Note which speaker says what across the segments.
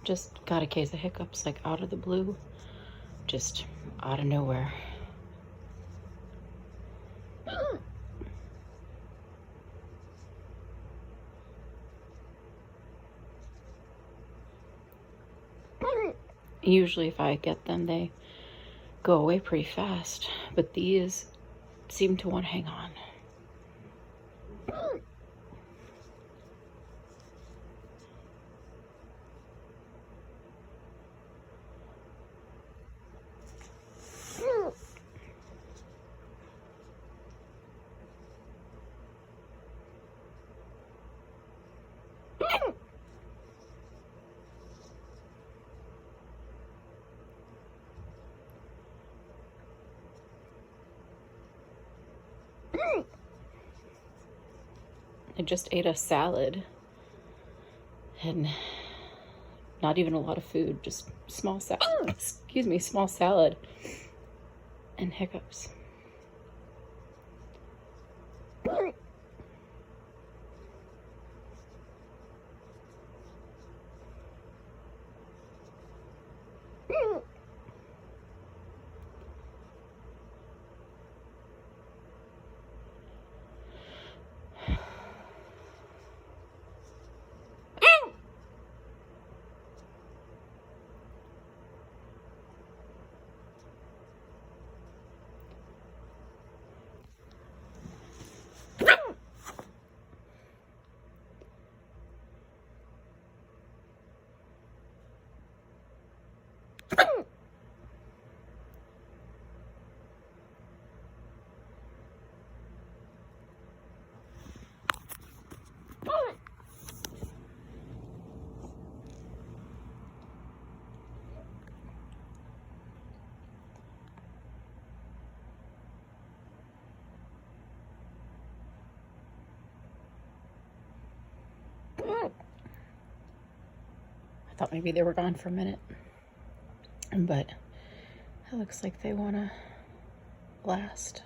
Speaker 1: Just got a case of hiccups, like out of the blue, just out of nowhere. Usually if I get them, they go away pretty fast, but these seem to want to hang on. I just ate a salad and not even a lot of food, just small salad. Excuse me, small salad and hiccups. I thought maybe they were gone for a minute, but it looks like they want to last.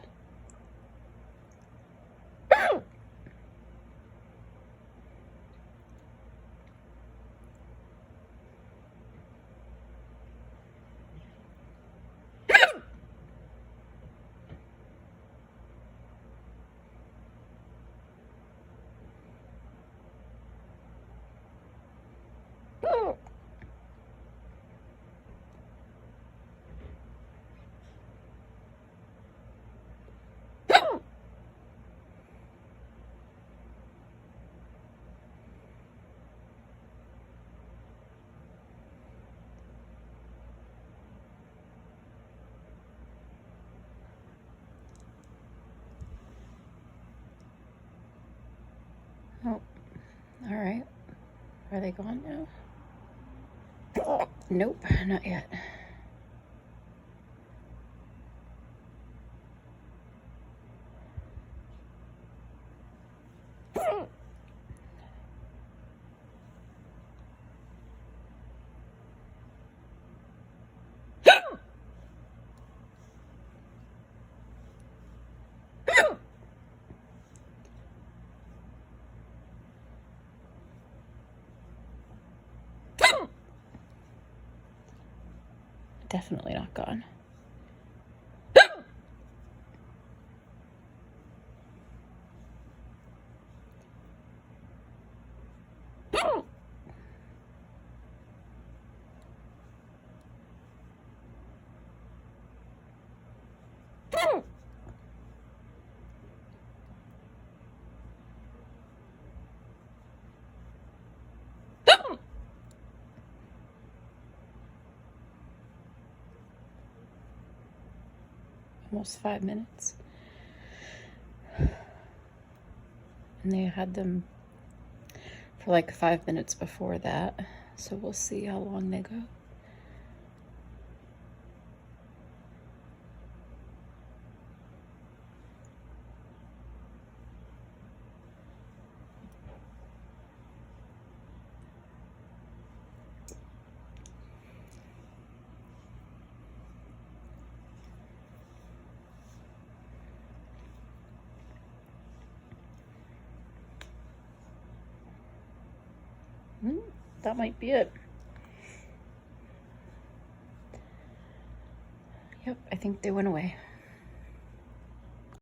Speaker 1: Oh, all right. Are they gone now? Nope, not yet. Definitely not gone. Almost 5 minutes. And they had them for like 5 minutes before that, so we'll see how long they go. That might be it. Yep, I think they went away.